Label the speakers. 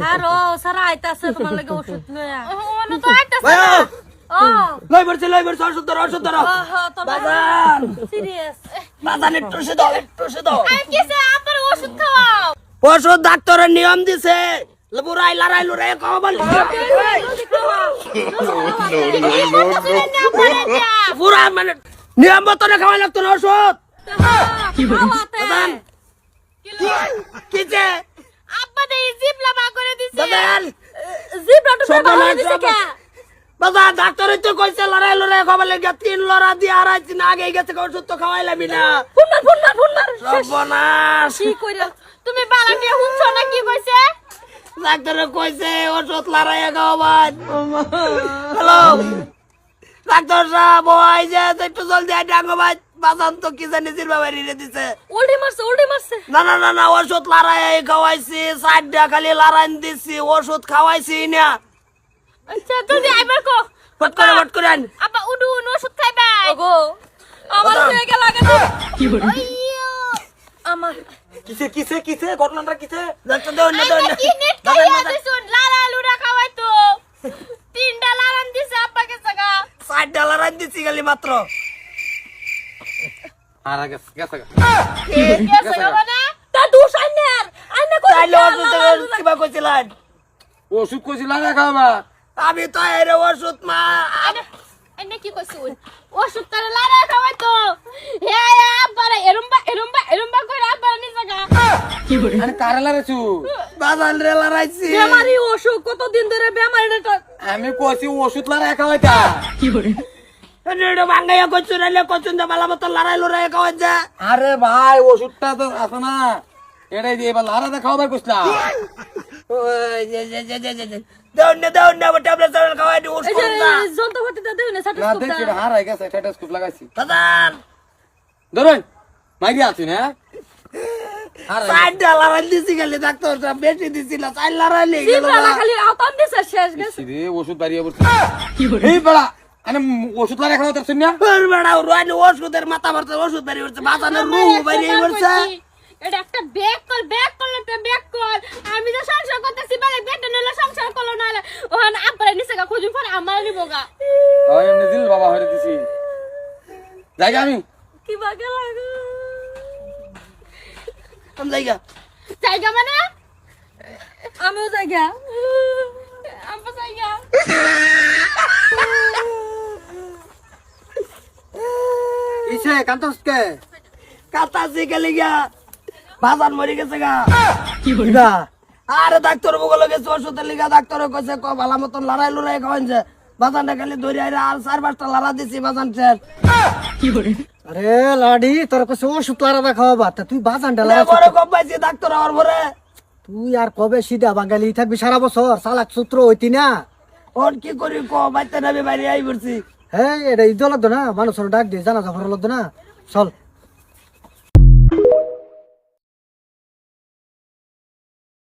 Speaker 1: খারো সারা আইতাছে তোমার লাগে ওষুধ লয়া
Speaker 2: ওনো তো আইতাছে না
Speaker 1: ও
Speaker 3: লই বলছে ওষুধ ধরো বাজান
Speaker 1: সিরিয়াস
Speaker 3: বাজান একটু সে দাও
Speaker 2: আর কিসে আবার ওষুধ খাওয়াও
Speaker 3: ওষুধ ডাক্তারের নিয়ম দিছে লবুরাই লড়াই লড়াই খাওয়াবার পুরা মানে নিয়ম মতন খাওয়া লাগতো না ওষুধ বাজান কিছে
Speaker 2: আব্বা দে জিবলা বা করে দিছে
Speaker 3: বাজান
Speaker 1: জিবরা তো ব্যবহার দিছে কে
Speaker 3: বাজান ডাক্তারই তো কইছে লড়াই লড়াই খাওয়ার লাগে 3 লড়া দিয়ে আড়াই দিন আগে গেছে ওষুধ তো খাওয়াইলামই না
Speaker 1: ফুন্নার
Speaker 3: সর্বনাশ
Speaker 1: কি কইরা
Speaker 2: তুমি বালাটি হুনছো না কি কইছে
Speaker 3: ডাক্তারে কইছে ওষুধ লড়াই খাওয়াবার হ্যালো ডাক্তার সাহেব ওই যে একটু জলদি আই ডাঙ্গো ভাই বাজান তো কি জানি জিরবা বাড়ি রে দিছে
Speaker 1: উল্টি মারছে
Speaker 3: না ওষুধ লড়াই খাওয়াইছি 60টা খালি লড়াই দিছি ওষুধ খাওয়াইছি না
Speaker 2: আচ্ছা তুমি আইবার কো
Speaker 3: ফট করে আন
Speaker 2: আব্বা উডু ওষুধ খাইবা
Speaker 1: ওগো আমার জায়গা লাগে না
Speaker 2: আইয়ো
Speaker 1: আমার
Speaker 3: কিসে ঘটনাটা কিসে ডাক্তার দেও না
Speaker 2: কি নেট খাইয়া দিছুন লালা লুরা খাওয়াই তো 3টা লারান দিছে আব্বাকে জায়গা
Speaker 3: 60টা লড়াই দিছি খালি মাত্র
Speaker 4: আর গেছে
Speaker 2: গেছে গো না
Speaker 1: তা দোষ আইনে কই
Speaker 3: তাইলে ওষুধ কিবা কইছিলেন
Speaker 4: ওষুধ কইছিল না খাওয়া
Speaker 3: আমি তো এর ওষুধ মা
Speaker 2: এনে কি কইছুন ওষুধ তারে লারা খাওয়াই তো হে আব্বারে এরম্বা কইরা আব্বার নি জায়গা
Speaker 4: আরে কারেলা রেছু
Speaker 3: বাজান রে লড়াইছি
Speaker 1: বেমারি অসুখ কতদিন ধরে বেমারিটা
Speaker 4: আমি কইছি ওষুধ লারা খাওয়াইতা
Speaker 3: এটা ভাঙ্গাইয়া কইছুন রে কইছুন দা বালা মত লড়াই লড়াই খাওয়া যা
Speaker 4: আরে ভাই ওষুধটা তো আছে না এটাই দিয়ে এবার লারা খাওয়াবার কইছিলাম
Speaker 3: ওই যে দেও না ট্যাবলেট খাওয়াই দি ওষুধ না
Speaker 1: যন্ত্রপাতিটা দেও না
Speaker 4: না
Speaker 1: সাটিস্কোপটা
Speaker 4: দেখছি হারাই গেছে স্টেথোস্কোপ লাগাইছি
Speaker 3: বাজান
Speaker 4: ধরুন মাইরি আছি না হারাই
Speaker 3: 60টা লড়াই দিছি খালি ডাক্তার সাহেব বেশি দিছিল 4 লড়াই লেগে গেল
Speaker 1: জিবরা খালি আওতান দিছে শেষ গেছে
Speaker 4: রে ওষুধ বাড়িয়ে পড়ছে এই বড়া আরে ওষুধ লারা খাওয়াতে শুন না
Speaker 3: বেড়া রুয়ানি ওষুধের মাথা ভরতে ওষুধ বেরিয়ে পড়ছে বাজানের রু বেরিয়ে পড়ছে
Speaker 2: এটা একটা ব্যাক করলে একটা ব্যাক কর আমি তো সংসার করতেছি বারে বেটা নলে সংসার করলো না ওখান আব্বারে নিছে গা খুঁজুন পর আমার নিবগা
Speaker 4: ওই এমনি দিল বাবা হইরে দিছি জায়গা আমি
Speaker 1: কি বাগে লাগে
Speaker 3: কোন জায়গা
Speaker 2: জায়গা মানে
Speaker 1: আমিও জায়গা
Speaker 2: আব্বা জায়গা
Speaker 4: ইসে কান্তসকে
Speaker 3: কাতাছি গেলে গিয়া বাজান মরে গেছে গা কিবা আরে ডাক্তার বগলে গেছে ওষুধের লিগা ডাক্তার কইছে ক ভালো মতন লড়াই লড়াই খাওয়ান যে বাজানটা খালি ধরে আইরা আর 4-5টা লড়া দিছি বাজান শেষ
Speaker 5: আরে লাডি তোর কাছে ওষুধ লারা খাওয়াবা তা তুই বাজান ডালা
Speaker 3: বড় কম পাইছি ডাক্তার আর ভরে
Speaker 5: তুই আর কবে সিধা বাঙালি থাকবি সারা বছর চালাক সূত্র হইতি না
Speaker 3: ওর কি করি ক বাইতে নাবে বাইরে আই পড়ছি
Speaker 5: হ্যাঁ এটা ইজ্জত লাগতো না মানুষের ডাক দিয়ে জানা জাফর লাগতো না চল